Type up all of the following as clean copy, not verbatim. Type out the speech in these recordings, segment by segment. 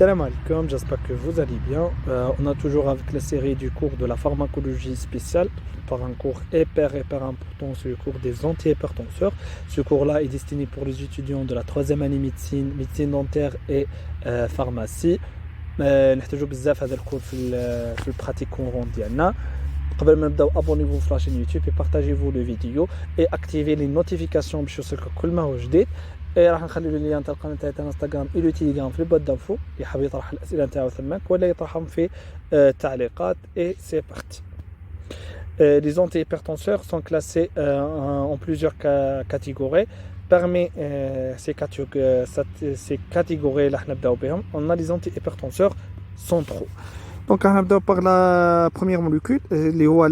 Salam alaikum, j'espère que vous allez bien. On a toujours avec la série du cours de la pharmacologie spéciale, par un cours hyper important, c'est le cours des antihypertenseurs. Ce cours-là est destiné pour les étudiants de la troisième année médecine, médecine dentaire et pharmacie. نحتاجوا بزاف هذا الكور في البراتيك كورون ديالنا. قبل ما نبداو abonnez-vous sur la chaîne YouTube et partagez-vous le vidéo et activez les notifications باش يوصلك كل ما هو جديد. راح نخلي له اللين تاع القناه تاعنا انستغرام و تيليجرام في البوت دانفو اللي حاب يطرح الاسئله نتاعو ثماك ولا يطرحهم في التعليقات. Et c'est parti. Les antihypertenseurs sont classés en plusieurs catégories. Parmi ces catégories là on a les antihypertenseurs centraux. Donc on va par la première molécule,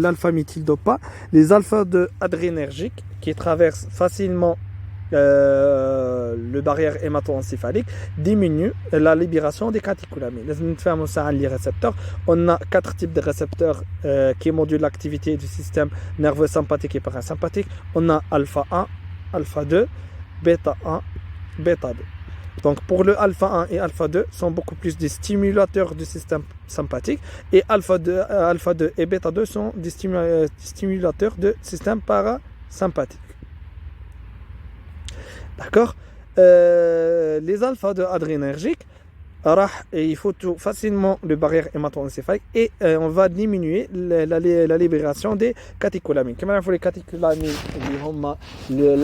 l'alpha-méthyldopa, les alpha-2-adrénergiques qui traversent facilement le barrière hémato-encéphalique, diminuent la libération des catécholamines. Les récepteurs, on a 4 types de récepteurs qui modulent l'activité du système nerveux sympathique et parasympathique. On a alpha 1, alpha 2, bêta 1, bêta 2. Donc pour le alpha 1 et alpha 2 sont beaucoup plus des stimulateurs du système sympathique et alpha 2 et bêta 2 sont des stimulateurs du système parasympathique. D'accord. Les alpha 2 adrénergiques, il faut facilement le barrière hémato-encéphalique et on va diminuer la libération des catécholamines. Comme il faut les catécholamines,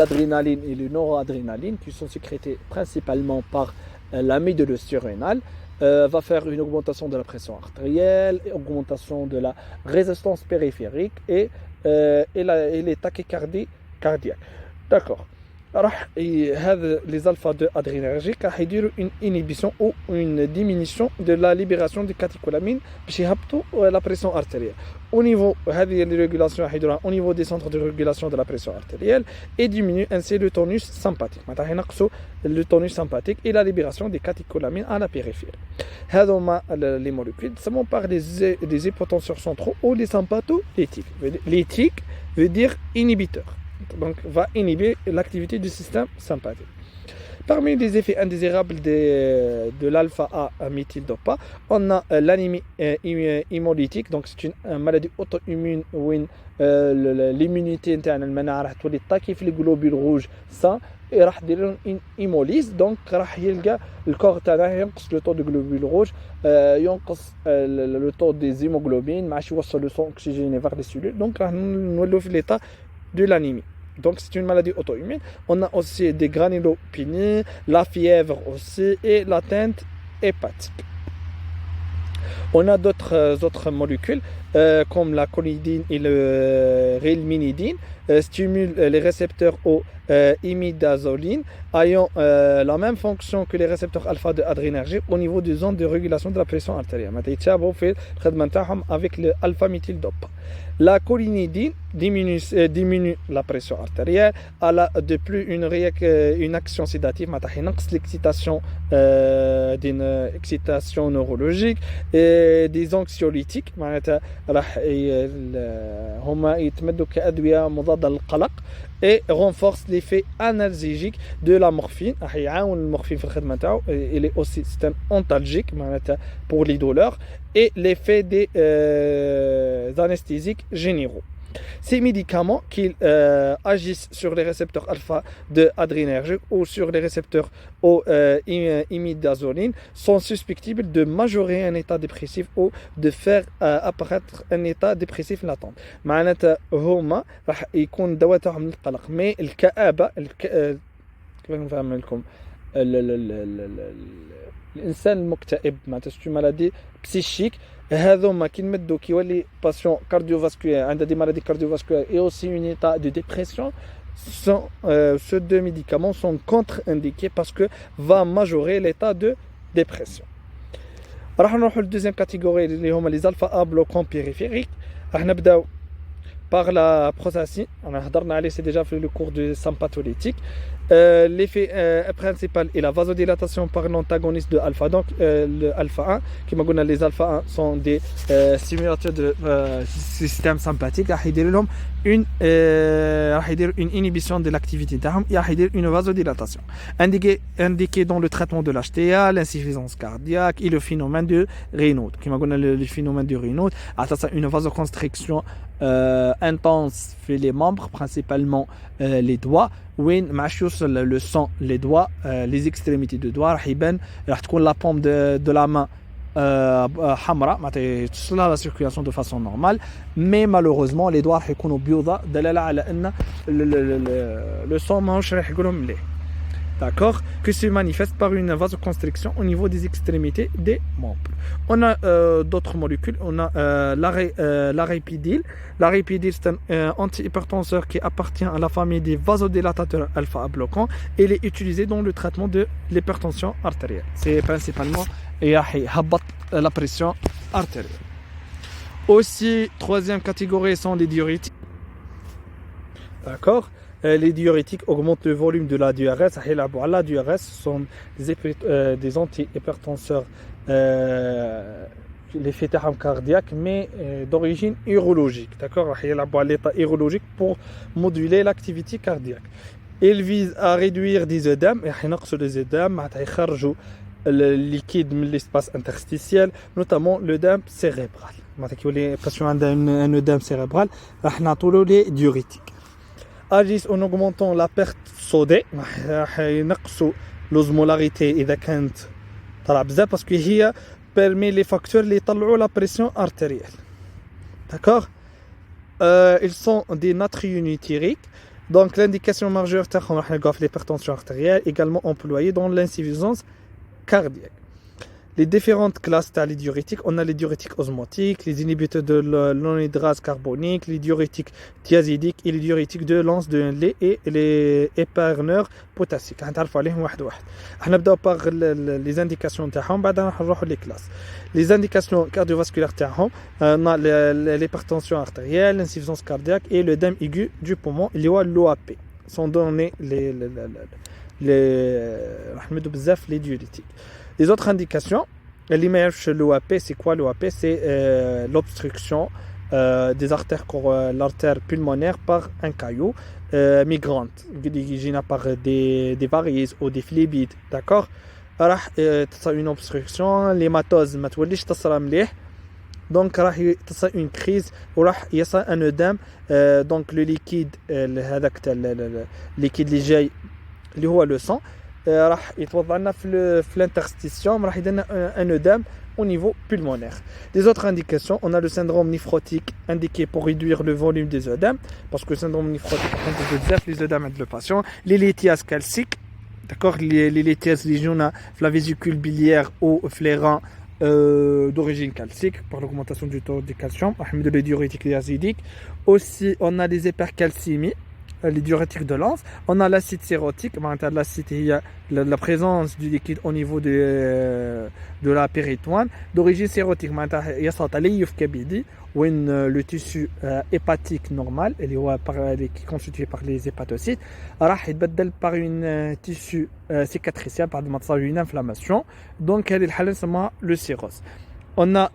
l'adrénaline et le noradrénaline qui sont sécrétés principalement par l'amide de surrénale, va faire une augmentation de la pression artérielle, augmentation de la résistance périphérique et les tachycardies cardiaques. D'accord. Les alpha-2 adrénergiques ont une inhibition ou une diminution de la libération des catécholamines pour la pression artérielle. Au niveau des centres de régulation de la pression artérielle et diminue ainsi le tonus sympathique. Le tonus sympathique et la libération des catécholamines à la périphérie. Les molécules sont par des hypotenseurs centraux ou des sympatholytiques. L'éthique veut dire inhibiteur. Donc va inhiber l'activité du système sympathique. Parmi les effets indésirables de l'alpha-méthyldopa, on a l'anémie hémolytique. Donc c'est une maladie auto-immune où l'immunité interne elle تطاكي les globules rouges sains et راح دير une hémolyse. Donc راح يلقى الكور تاعنا ينقص le taux de globules rouges, ينقص le taux des hémoglobines, ما عادش يوصل le sang oxygéné vers les cellules. Donc راح نولوا في l'état de l'anémie. Donc c'est une maladie auto-immune. On a aussi des granulopénies, la fièvre aussi et l'atteinte hépatique. On a d'autres molécules comme la colidine et le rélminidine stimulent les récepteurs au imidazoline ayant la même fonction que les récepteurs alpha-2 adrénergiques au niveau des zones de régulation de la pression artérielle. Avec l'alpha-méthyldopa. La cholinidine diminue la pression artérielle. Elle a de plus une action sédative. L'excitation d'une excitation neurologique et des anxiolytiques. Et renforce l'effet analgésique de la morphine. Il est aussi système antalgique pour les douleurs et l'effet des anesthésiques généraux. Ces médicaments qui agissent sur les récepteurs alpha-2 adrénergiques ou sur les récepteurs au imidazoline sont susceptibles de majorer un état dépressif ou de faire apparaître un état dépressif latent. معناتها هما راح يكون دواء تاعهم للقلق مي الكآبة كيف نفهم لكم الانسان المكتئب معناتها سي مالادي بسيشيك هذوما كي نمدو كيولي باسيون كارديوفاسكولير عنده دي مالادي كارديوفاسكولير et aussi une état de dépression. Ces deux médicaments sont contre-indiqués parce que va majorer l'état de dépression. راح نروحوا للدوزيام كاتيجوري اللي هما les alpha A bloquants périphériques. راح نبداو par la prostacycline. On a هضرنا عليه c'est déjà في le cours de sympatholytique. L'effet principal est la vasodilatation par l'antagoniste de alpha. Donc, le alpha 1, qui m'a dit les alpha 1 sont des stimulateurs de système sympathique. Une inhibition de l'activité d'armes, une vasodilatation. Indiqué dans le traitement de l'HTA, l'insuffisance cardiaque et le phénomène de Raynaud. Qui m'a dit le phénomène de Raynaud, une vasoconstriction intense fait les membres, principalement les doigts. وين ما عادش يوصل le sang les doigts les extrémités de doigts راح تكون la paume de la main حمراء معناتها توصلها la circulation de façon normale, mais malheureusement les doigts راح يكونوا بيضاء دلاله على ان le sang ماهوش راح يقولهم مليح. D'accord, que se manifeste par une vasoconstriction au niveau des extrémités des membres. On a d'autres molécules. On a l'aripidil. L'aripidil, c'est un antihypertenseur qui appartient à la famille des vasodilatateurs alpha bloquants et il est utilisé dans le traitement de l'hypertension artérielle. C'est principalement la pression artérielle. Aussi, troisième catégorie sont les diurétiques. D'accord. Les diurétiques augmentent le volume de la diurèse. La diurèse sont des antihypertenseurs, l'effet cardiaque, mais d'origine urologique. D'accord, l'état urologique pour moduler l'activité cardiaque. Il vise à réduire des œdèmes, les œdèmes, le liquide de l'espace interstitiel, notamment l'œdème cérébral. Les patients ont un œdème cérébral, on a les diurétiques. Agissent en augmentant la perte sodée, l'osmolarité إذا كانت طلع بزاف parce que هي permet les facteurs اللي يطلعوا la pression artérielle. D'accord? Ils sont des natriurétiques. Donc l'indication majeure تاعهم راح نلقاو في l'hypertension artérielle, également employée dans l'insuffisance cardiaque. Les différentes classes de diurétiques, on a les diurétiques osmotiques, les inhibiteurs de l'anhydrase carbonique, les diurétiques thiazidiques et les diurétiques de l'anse de lait et les éperneurs potassiques. On va d'abord par les indications تاعهم, بعد نروحوا les classes. Les indications cardiovasculaires تاعهم, on a l'hypertension artérielle, l'insuffisance cardiaque et l'œdème aigu du poumon, il y a l'OAP. Sont donnés les diurétiques. Les autres indications, l'image l'OAP, c'est quoi l'OAP? C'est l'obstruction des artères, l'artère pulmonaire par un caillou migrante, par des varices ou des phlébites, d'accord? راح تصير une obstruction, l'hématose ما توليش تصرى مليح, donc راح تصير une crise وراح يصير un œdème, donc le liquide هذاك liquide اللي جاي اللي هو le sang راح يتوضع لنا في l'interstitium, راح يدينا un œdème au niveau pulmonaire. Les autres indications, on a le syndrome néphrotique indiqué pour réduire le volume des œdèmes, parce que le syndrome néphrotique les œdèmes de le patient, les lithiases calciques, d'accord, les lithiases légionnaires, la vésicule biliaire ou flairant d'origine calcique par l'augmentation du taux de calcium, les diurétiques acidiques. Aussi, on a les hypercalcémies, les diurétiques de l'anse. On a l'acide sérotique, la présence du liquide au niveau de la péritoine d'origine sérotique. Il y a le tissu hépatique normal qui est constitué par les hépatocytes يتبدل par une tissu cicatriciel par une inflammation, donc elle est le cirrhose. On a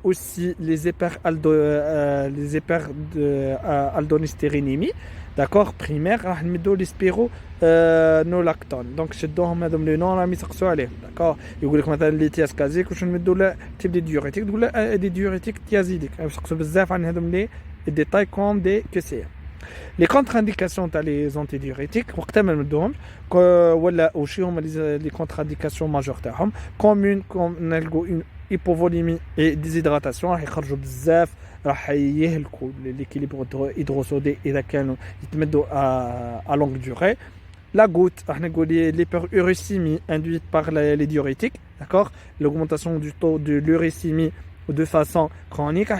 aussi les hyperaldohystérénémies, d'accord, primaire, راح نمدوا لي سبيرو نولactone. دونك شدوهم هذوم لي نون راهم يسقسوا عليهم, داكور, يقول لك مثلا لي تياسكازيك واش نمدوا له تيب دي ديوريتيك, تقول له دي ديوريتيك تيازيديك, يسقسوا بزاف عن هذوم لي ديتاي كوم دي كسي. Les contre-indications تاع les antidiurétiques وقتها ما نمدوهمش, ولا وشي هما les contre-indications majeures تاعهم commune comme نلقوا une hypovolémie et déshydratation, راح يخرجوا بزاف, راح يهلكوا l'équilibre hydrosodé اذا كانوا يتمدوا à longue durée. La goutte, راح نقول l'hyperuricémie induite par les diurétiques, d'accord, l'augmentation du taux de l'uricémie de façon chronique,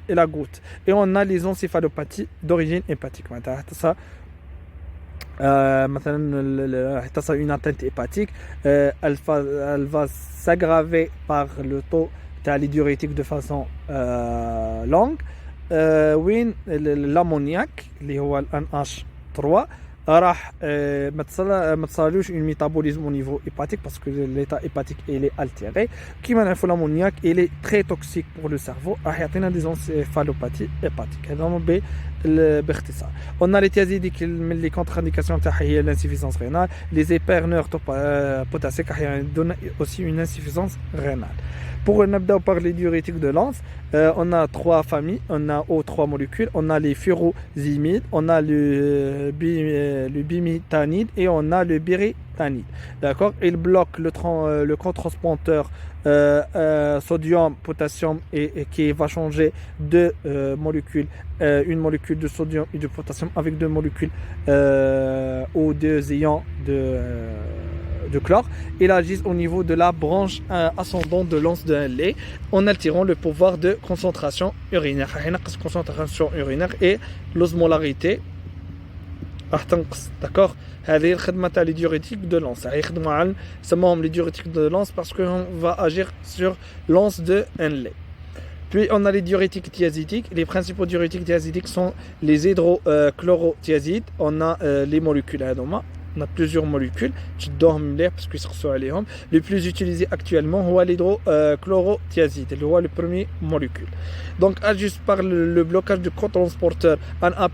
et la goutte. Et on a les encéphalopathies d'origine hépatique. Ça, une atteinte hépatique, elle va s'aggraver par le taux de diurétique de façon longue. Oui, l'ammoniac, le NH3, ما تصالوش une métabolisme au niveau hépatique parce que l'état hépatique il est altéré. كيما نعرفوا l'ammoniac il est très toxique pour le cerveau راح يعطينا des encéphalopathies hépatiques. هذا باختصار. On a les thiazidiques les contre-indications تاعها هي l'insuffisance rénale, les hyperneurs potassiques donnent aussi une insuffisance rénale. Pour نبداو par les diurétiques de Lens, on a trois familles, on a trois molécules, on a les furosimides, on a le bimitanide et on a le biritanide. D'accord? Il bloque le cotransporteur sodium, potassium et qui va changer deux molécules, une molécule de sodium et de potassium avec deux molécules ou deux ions de chlore. Il agit au niveau de la branche ascendante de l'anse d'un lait en altérant le pouvoir de concentration urinaire. Concentration urinaire et l'osmolarité. D'accord? هذه الخدمة تاع les diurétiques de l'anse. يخدموا على سموهم les diurétiques de l'anse parce qu'on va agir sur l'anse de un lait. Puis on a les diurétiques thiazidiques. Les principaux diurétiques thiazidiques sont les hydrochlorothiazides. On a les molécules هذوما. On a plusieurs molécules. Je dors parce que c'est le plus utilisé actuellement c'est l'hydrochlorothiazide. C'est le premier molécule. Donc, juste par le blocage du cotransporteur en A+,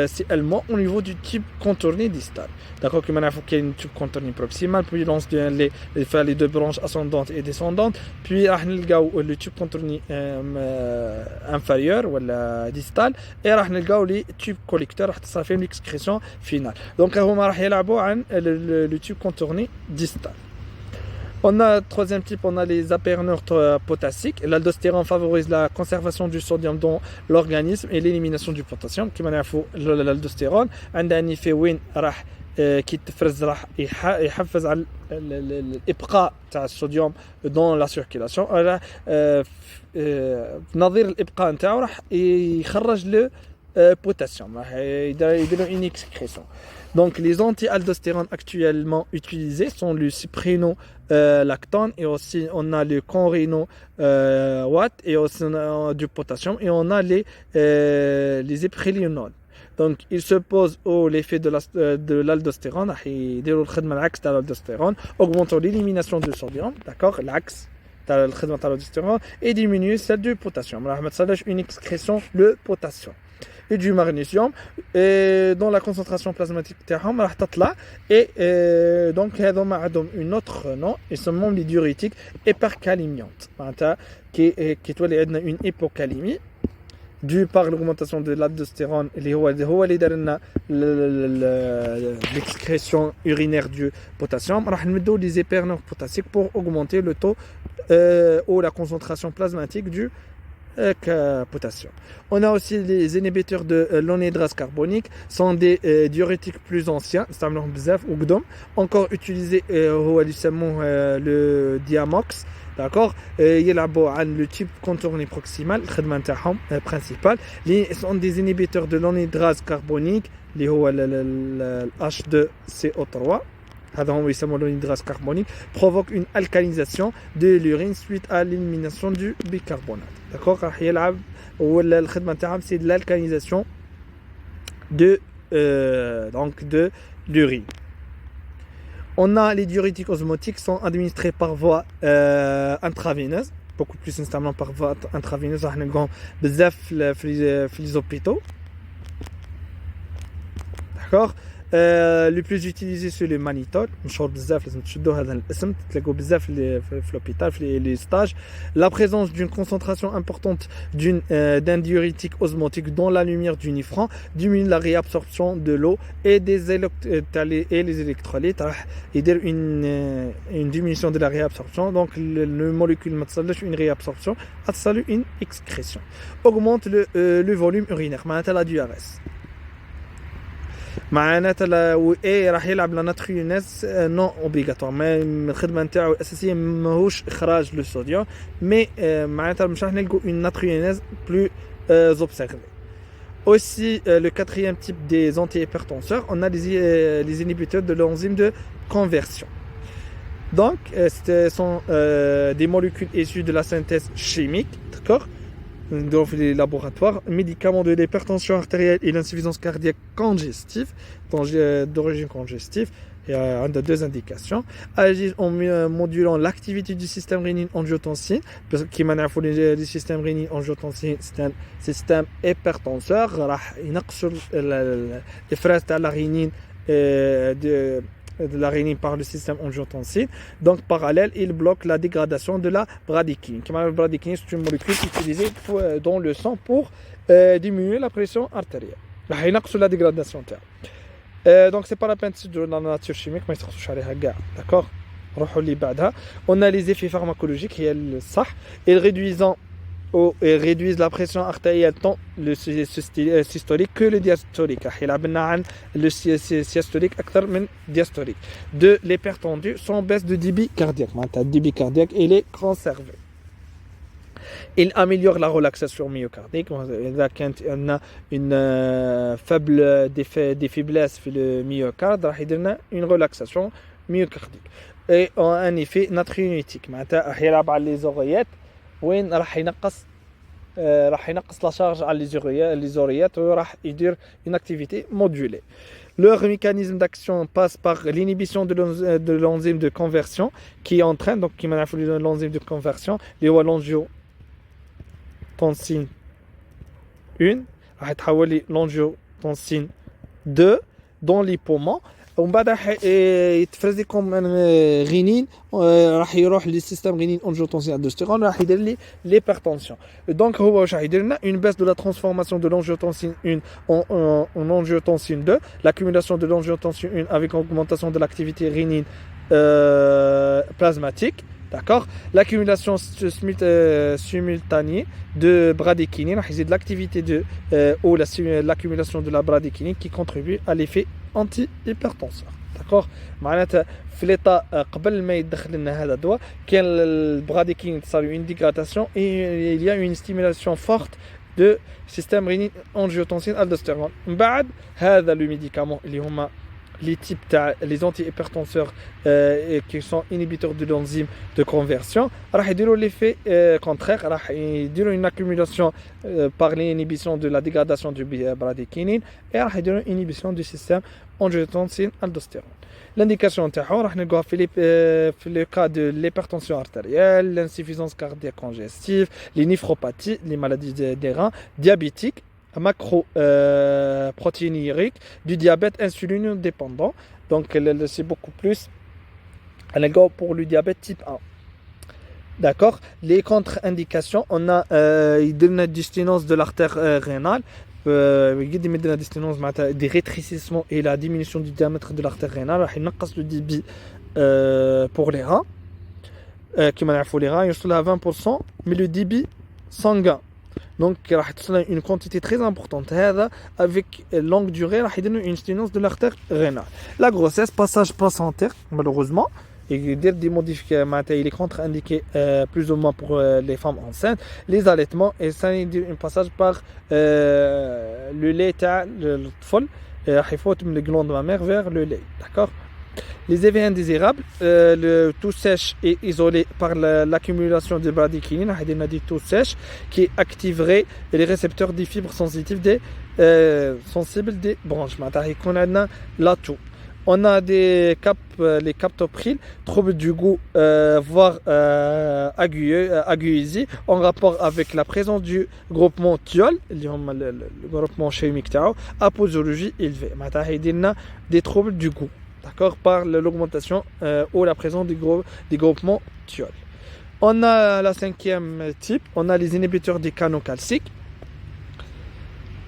c'est allemand au niveau du type contourné distal. D'accord, qu'il y a un type contourné proximal, puis lance les deux branches ascendantes et descendantes, puis le type contourné inférieur ou distal, et les tubes collecteurs, ça fait une excrétion finale. Donc, on va le tube contourné distal. On a troisième type, on a les aperneurs potassiques. L'aldostérone favorise la conservation du sodium dans l'organisme et l'élimination du potassium. Comme on a l'aldostérone, un effet وين راح qui تفرز راح يحفز على الإبقاء تاع الصوديوم dans la circulation. نظير الإبقاء نتاعو راح يخرج le potassium. راح يديروا une excrétion. Donc, les anti-aldostérones actuellement utilisés sont le cyprénolactone et aussi on a le conréno-watt et aussi on a du potassium et on a les éprélienols. Donc, ils se posent l'effet de l'aldostérone, augmentant l'élimination du sodium, d'accord, l'axe de l'aldostérone et diminuer celle du potassium. Une excrétion, le potassium. Et du magnésium et dans la concentration plasmatique et donc une autre nom et ce sont les diurétiques hyperkalimiantes qui est une hypocalémie due par l'augmentation de l'aldostérone l'excrétion urinaire du potassium. On les hyperneurs potassiques pour augmenter le taux ou la concentration plasmatique du potassium. On a aussi les inhibiteurs de l'anhydrase carbonique, sont des diurétiques plus anciens, encore utilisés le diamox, d'accord, le type contourné proximal, le principal, sont des inhibiteurs de l'anhydrase carbonique, le H2CO3. L'anhydrase carbonique provoque une alcalinisation de l'urine suite à l'élimination du bicarbonate. D'accord? C'est de l'alcalinisation de l'urine. On a les diurétiques osmotiques sont administrés par voie intraveineuse, beaucoup plus instamment par voie intraveineuse. On a les hôpitaux. D'accord? Le plus utilisé c'est le mannitol. مشهور بزاف لازم تشدوا هذا الاسم تلاقوا بزاف في l'hôpital في les stages. La présence d'une concentration importante d'un diurétique osmotique dans la lumière du nifran diminue la réabsorption de l'eau et les électrolytes. Il y a une diminution de la réabsorption, donc le molécule ما تصلش une réabsorption, تصلش une excrétion. Augmente le volume urinaire, معناتها la diurèse. معناتها راح يلعب لناتريونيز نون اوبليغاتوار ما الخدمه نتاعو الاساسيه ماهوش اخراج لو صوديوم مي معناتها مش راح نلقوا une nathrionèse plus observée. Aussi le quatrième type des antihypertenseurs, on a les inhibiteurs de l'enzyme de conversion. Donc ce sont des molécules issues de la synthèse chimique, d'accord, dans les laboratoires, médicaments de l'hypertension artérielle et l'insuffisance cardiaque congestive, d'origine congestive. Il y a deux indications. Agir en modulant l'activité du système rénine-angiotensine, parce que le système rénine-angiotensine, c'est un système hypertenseur. Il les phrases de la rénine de la rénine par le système angiotensine. Donc, parallèle, il bloque la dégradation de la bradykine. La bradykine, c'est une molécule utilisée dans le sang pour diminuer la pression artérielle. Il bloque la dégradation. Donc, c'est pas la peine de dans la nature chimique, mais il se d'accord. On a les effets pharmacologiques, ils réduisent la pression artérielle tant le systolique que le diastolique. Le systolique le diastolique. De l'hypertendu sans baisse de débit cardiaque. Le débit cardiaque, il est conservé. Il améliore la relaxation myocardique. Il a une faible des faiblesses sur le myocarde, il y a une relaxation myocardique. Et un effet natriurétique. Il y a les oreillettes. وين راح ينقص la charge à les oreillettes وراح يدير une activité modulée. Leur mécanisme d'action passe par l'inhibition de l'enzyme de conversion qui entraîne donc qui manipule l'enzyme de conversion l'angiotensine 1 راح تحول l'angiotensine 2 dans les poumons ومن بعد يتفرز لكم غينين راح يروح للسيستم غينين انجيوتنسين الدوستيرون راح يدير لي ليبرتونسيون دونك هو واش راح يدير لنا une baisse de la transformation de l'angiotensine 1 en angiotensine 2 l'accumulation de l'angiotensine 1 avec augmentation de l'activité rénine plasmatique. D'accord. L'accumulation simultanée de bradykinin, c'est de l'activité ou l'accumulation de la bradykinin qui contribue à l'effet anti-hypertenseur. D'accord. معناتها في l'état قبل ما يدخل لنا هذا الدواء كان البراديكين تصير une dégradation et il y a une stimulation forte de système rénine angiotensine aldostérone. من بعد هذا le médicament اللي هما les types les antihypertenseurs qui sont inhibiteurs de l'enzyme de conversion راح يديروا l'effet contraire راح يديروا une accumulation par l'inhibition de la dégradation du bradykinin et راح يديروا une inhibition du système angiotensine aldostérone. L'indication تاعو راح نلقاها في le cas de l'hypertension artérielle, l'insuffisance cardiaque congestive, les néphropathies, les maladies des reins, diabétiques, macroprotéinurique, du diabète insulino-dépendant. Donc, c'est beaucoup plus pour le diabète type 1. D'accord. Les contre-indications, on a une dystonose de l'artère rénale, des rétrécissements et la diminution du diamètre de l'artère rénale. Il le débit pour les reins, qui m'ont les reins, il est à 20%, mais le débit sanguin. Donc, il y a une quantité très importante. Avec longue durée, il y a une stimulation de l'artère rénale. La grossesse, passage placentaire, malheureusement, et des modifications, il est contre-indiqué plus ou moins pour les femmes enceintes. Les allaitements, et ça, il y a un passage par le lait, le folle, il faut les glandes mammaires vers le lait. D'accord? Les effets indésirables, le tout sèche est isolé par l'accumulation de bradykinin, dit tout sèche, qui activerait les récepteurs des fibres sensitives sensibles des branches. On a les captopril, troubles du goût, voire aiguisés, en rapport avec la présence du groupement thiol, le groupement chimique, à posologie élevée. Des troubles du goût. D'accord, par l'augmentation ou la présence des groupements thiol. On a la cinquième type, on a les inhibiteurs des canaux calciques.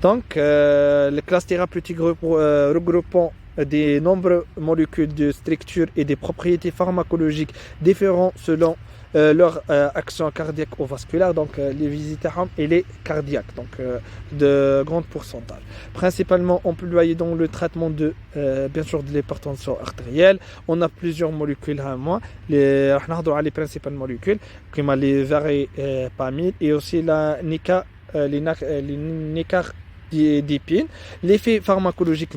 Donc, les classes thérapeutiques regroupant des nombreuses molécules de structure et des propriétés pharmacologiques différentes selon leur action cardiaque ou vasculaire, donc les visiteurs et les cardiaques, donc de grand pourcentage. Principalement employés dans le traitement de, bien sûr, de l'hypertension artérielle. On a plusieurs molécules à moi. Les principales molécules, comme les verapamil et aussi la nicardipine. L'effet pharmacologique,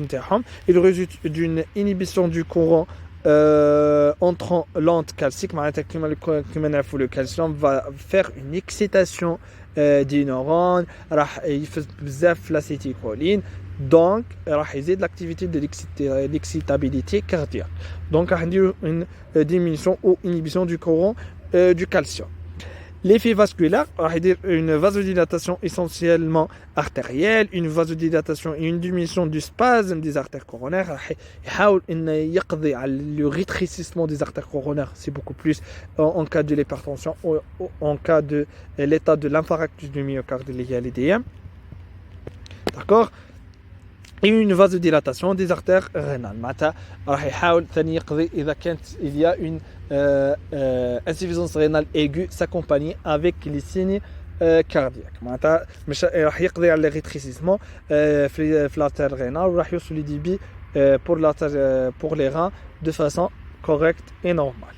il résulte d'une inhibition du courant entrant lente calcique, le calcium va faire une excitation des neurones, راح يفز بزاف l'acétylcholine, donc راح يزيد l'activité de l'excitabilité cardiaque. Donc راح نديرو une diminution ou inhibition du courant du calcium. L'effet vasculaire, une vasodilatation essentiellement artérielle, une vasodilatation et une diminution du spasme des artères coronaires. Le rétrécissement des artères coronaires, c'est beaucoup plus en cas de l'hypertension ou en cas de l'état de l'infarctus du myocarde lié à l'EDM. D'accord? Et une vasodilatation des artères rénales. Il y a une insuffisance rénale aiguë s'accompagner avec les signes cardiaques. راح يقضي على الريتريسيسمون في l'artère rénale وراح يوصل لديبي pour les reins de façon correcte et normale.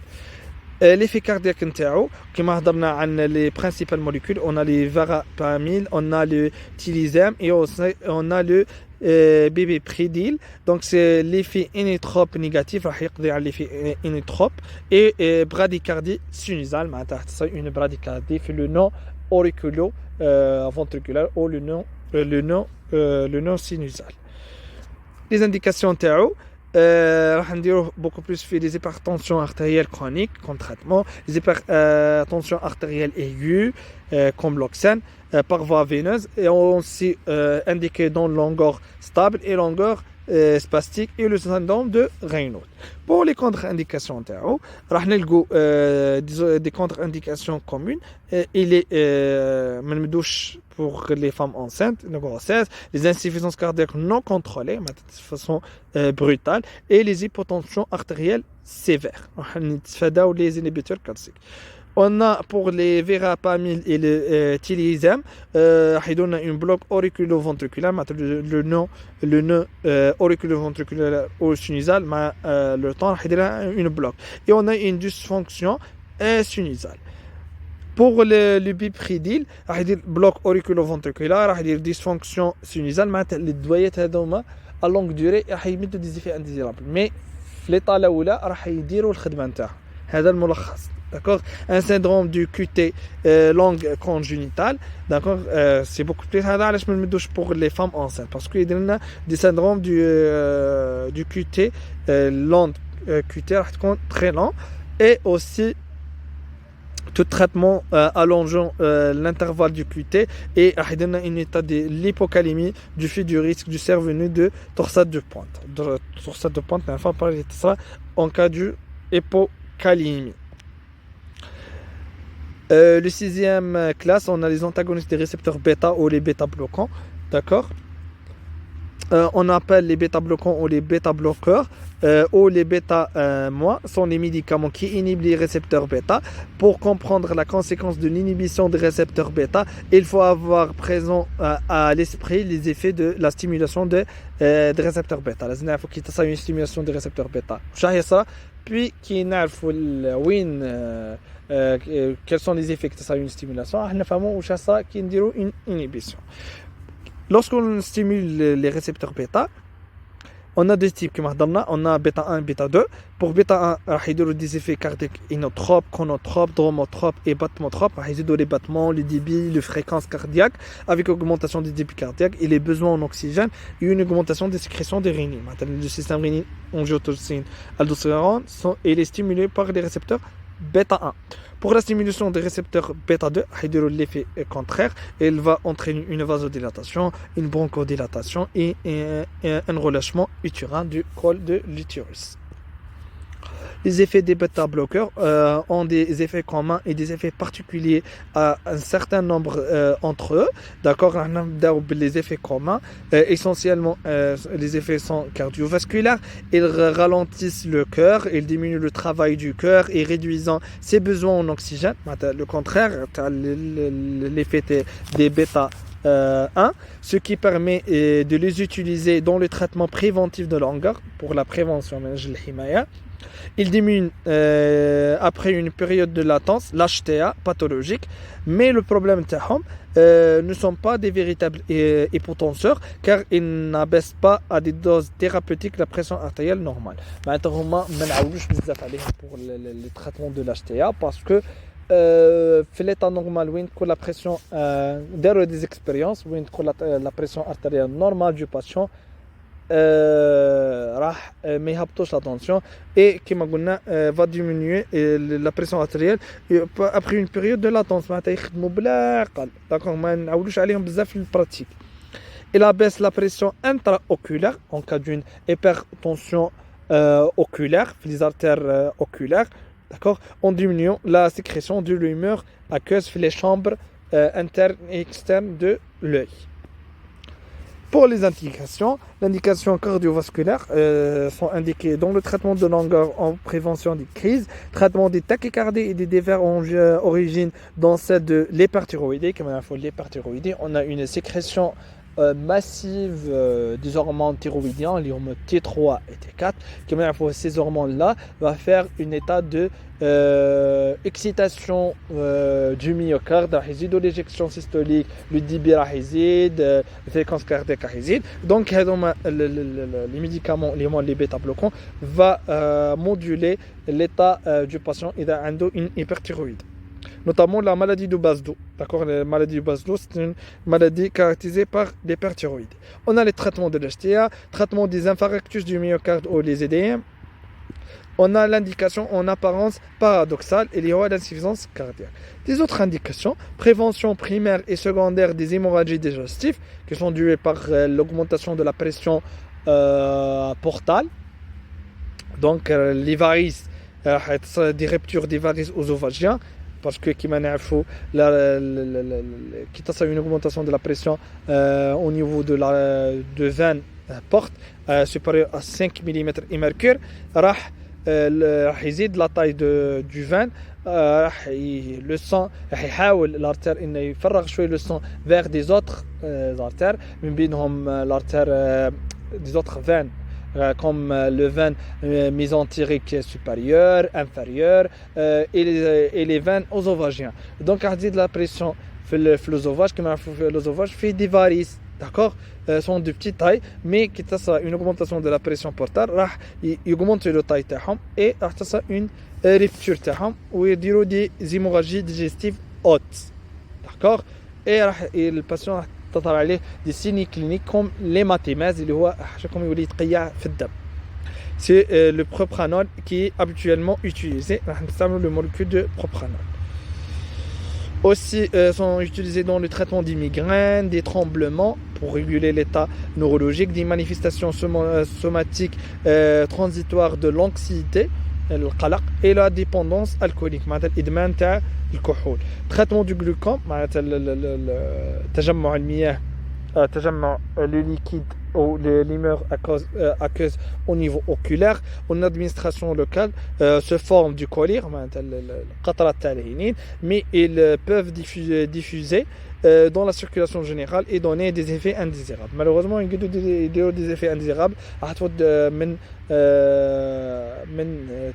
L'effet cardiaque نتاعو كما هضرنا عن les principales molécules, on a les verapamil, on a le tilizem et aussi on a le bébéprédil. Donc c'est l'effet inétrope négatif, راح يقضي على l'effet inétrope et bradycardie sinusale, معناتها une bradycardie في le nœud auriculo ventriculaire ou le nœud sinusal. Les indications تاعو راح نديروه beaucoup plus في les hypertensions artérielles chroniques comme traitement, les hypertensions artérielles aiguës comme l'oxène par voie veineuse, et aussi indiqué dans longueur stable et longueur spastique et le syndrome de Raynaud. Pour les contre-indications راح نلقوا des contre-indications communes. Il est منمدوش pour les femmes enceintes, la grossesse, les insuffisances cardiaques non contrôlées de façon brutale et les hypotensions artérielles sévères. On les inhibiteurs calciques. On a pour les verapamil et le tilizem, il donne une bloc auriculo-ventriculaire, le nœud auriculo-ventriculaire au sinusal, le temps, il a une bloc. Et on a une dysfonction sinusale. Pour le bipridil, il y a bloc auriculo-ventriculaire, il y a dysfonction sinusale, les doyets à longue durée, il y a des effets indésirables. Mais في l'état الأولى راح يديروا الخدمة نتاعهم. هذا الملخص. D'accord? Un syndrome du QT longue congénitale. D'accord? C'est beaucoup plus علاش ما نمدوش pour les femmes enceintes parce qu'il y a des syndromes du QT long QT راح تكون très lent et aussi tout traitement allongeant l'intervalle du QT et un état de l'hypocalémie du fait du risque du survenue de torsade de pointe. Torsade de pointe, enfin, parler de ça en cas de hypocalémie. Le sixième classe, on a les antagonistes des récepteurs bêta ou les bêta-bloquants. D'accord? On appelle les bêta-bloquants ou les bêta-bloqueurs ou les bêta-moi sont les médicaments qui inhibent les récepteurs bêta. Pour comprendre la conséquence de l'inhibition des récepteurs bêta, il faut avoir présent à l'esprit les effets de la stimulation des récepteurs bêta. Il faut qu'il y ait une stimulation des récepteurs bêta. Puis qui quels sont les effets que ça a une stimulation, nous savons qu'il y a une inhibition. Lorsqu'on stimule les récepteurs bêta, on a deux types comme on a bêta 1 et bêta 2. Pour bêta 1, il y a des effets cardiaques inotropes, chronotropes, dromotropes et battemotropes. Il y a les battements, les débits, les fréquences cardiaques avec augmentation des débits cardiaques et les besoins en oxygène et une augmentation des sécrétions des rénines. Le système rénine, angiotensine, aldostérone et les stimulés par les récepteurs bêta 1. Pour la stimulation des récepteurs bêta 2, il y a l'effet contraire. Elle va entraîner une vasodilatation, une bronchodilatation et un relâchement utérin du col de l'utérus. Les effets des bêta-bloqueurs ont des effets communs et des effets particuliers à un certain nombre entre eux. D'accord, les effets communs, essentiellement, les effets sont cardiovasculaires. Ils ralentissent le cœur, ils diminuent le travail du cœur et réduisant ses besoins en oxygène. Le contraire, l'effet des bêta 1, ce qui permet de les utiliser dans le traitement préventif de longueur pour la prévention. Il diminue après une période de latence, l'HTA pathologique, mais le problème ne sont pas des véritables hypotenseurs car ils n'abaissent pas à des doses thérapeutiques la pression artérielle normale. Maintenant, pour le traitement de l'HTA parce que في l'état normal وين تكون la pression داروا des expériences وين تكون la pression artérielle normale du patient راح ما يهبطوش la tension et كما قلنا va diminuer la pression artérielle après une période de latence معناتها يخدموا بلا عقل داكور ما نعاودوش عليهم بزاف في البراتيك. Il abaisse la pression intraoculaire en cas d'une hypertension oculaire les artères oculaires, d'accord, en diminuant la sécrétion de l'humeur aqueuse dans les chambres internes et externes de l'œil. Pour les indications cardiovasculaires sont indiquées dans le traitement de longueur en prévention des crises, traitement des tachycardies et des dévers origine dans celle de l'hyperthyroïdie. Comme il faut l'hyperthyroïdie, on a une sécrétion massive des hormones thyroïdiens, les hormones T3 et T4. Comme il faut ces hormones-là va faire un état de excitation du myocarde, de l'éjection systolique, le débit la fréquence cardiaque. Donc les médicaments, les bêta-bloquants va moduler l'état du patient et une hyperthyroïde. Notamment la maladie de Basdo. D'accord, la maladie de Basdo, c'est une maladie caractérisée par l'hyperthyroïde. On a les traitements de l'HTA, traitement des infarctus du myocarde ou les EDM. On a l'indication en apparence paradoxale et liée à l'insuffisance cardiaque. Des autres indications, prévention primaire et secondaire des hémorragies digestives qui sont dues par l'augmentation de la pression portale. Donc les varices, des ruptures des varices œsophagiens. Parce que qui une augmentation de la pression au niveau de veine porte supérieure à 5 mm et mercure, راح يزيد la taille du veine, le sang l'artère إنه يفرغ شوي le sang vers des autres artères من بينهم l'artère des autres veines comme le veine mésentérique supérieur, inférieur et les veines œsophagiennes. Donc, à dire de la pression sur l'œsophage, comme l'œsophage fait des varices, d'accord, sont de petite taille, mais qui a une augmentation de la pression portale, il augmente la taille et il une rupture ou il y a des hémorragies digestives hautes, d'accord, et le patient تظهر عليه des signes cliniques comme l'hématémèse اللي هو comme يولي يتقيأ في الدم. C'est le propranolol qui est habituellement utilisé. Le molécule de propranolol. Aussi sont utilisés dans le traitement des migraines, des tremblements pour réguler l'état neurologique, des manifestations somatiques transitoires de l'anxiété, القلق et la dépendance alcoolique معناتها الادمان تاع الكحول. Traitement du glucose معناتها تجمع المياه تجمع le liquide ou l'humeur aqueuse au niveau oculaire. En administration locale se forme du collyre معناتها القطرات تاع الهينين, mais ils peuvent diffuser dans la circulation générale et donner des effets indésirables. Malheureusement, il y a des effets indésirables من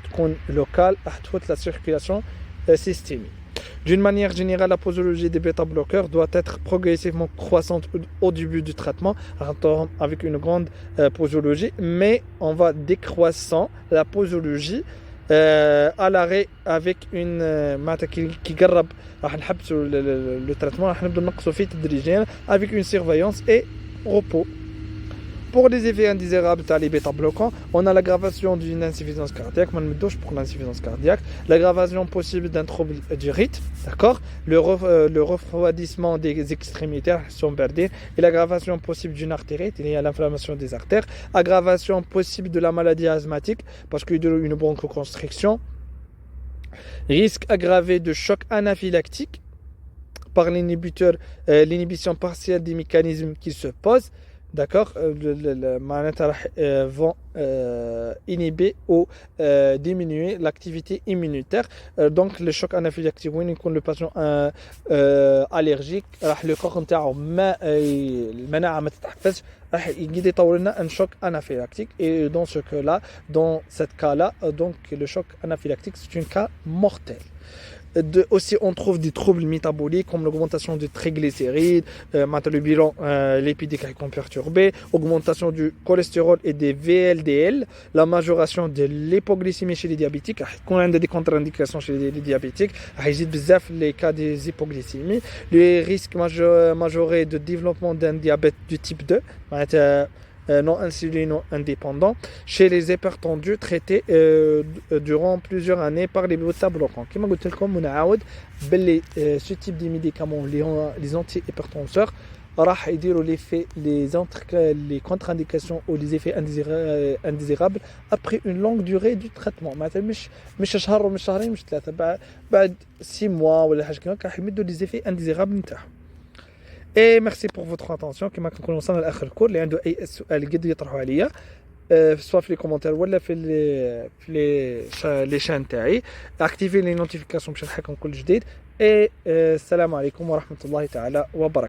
تكون local la circulation systémique. D'une manière générale, la posologie des bêta-bloqueurs doit être progressivement croissante au début du traitement avec une grande posologie, mais on va décroissant la posologie à l'arrêt avec une qui garab le traitement avec une surveillance et repos. Pour les effets indésirables des bêta-bloquants, on a l'aggravation d'une insuffisance cardiaque, pour l'insuffisance cardiaque, l'aggravation possible d'un trouble du rythme, d'accord, le refroidissement des extrémités et l'aggravation possible d'une artérite, il y a l'inflammation des artères, aggravation possible de la maladie asthmatique parce qu'il y a une bronchoconstriction, risque aggravé de choc anaphylactique par l'inhibition partielle des mécanismes qui se posent, d'accord, معناتها vont inhiber ou diminuer l'activité immunitaire. Donc le choc anaphylactique وين يكون le patient allergique راح le corps نتاعو ما المناعة ما تتحفزش راح يقدر يطور لنا un choc anaphylactique et dans ce cas-là, dans cette cas-là, donc le choc anaphylactique c'est un cas mortel. Aussi, on trouve des troubles métaboliques comme l'augmentation des triglycérides, le bilan lipidique est perturbé, augmentation du cholestérol et des VLDL, la majoration de l'hypoglycémie chez les diabétiques. Quand on a des contre-indications chez les diabétiques, il y a les cas des hypoglycémies, les risques majorés de développement d'un diabète du type 2. Non insulino-indépendants chez les hypertendus traités durant plusieurs années par les bêta-bloquants. Comme je vous l'ai dit, ce type de médicaments, les antihypertenseurs, راح يديروا les contre-indications ou les effets indésirables après une longue durée du traitement. معناتها مش شهر ومش شهرين مش ثلاثة بعد 6 mois ولا حاجة كذا راح يمدوا les effets indésirables نتاعهم. Et merci pour votre attention. كما كنكون وصلنا لاخر الكور. اللي عنده اي سؤال يقدر يطرحوا عليا سواء في لي كومونتير ولا في لي شان تاعي. اكتيفي لي نوتيفيكاسيون باش نلحقكم كل جديد. السلام عليكم ورحمه الله تعالى وبركاته.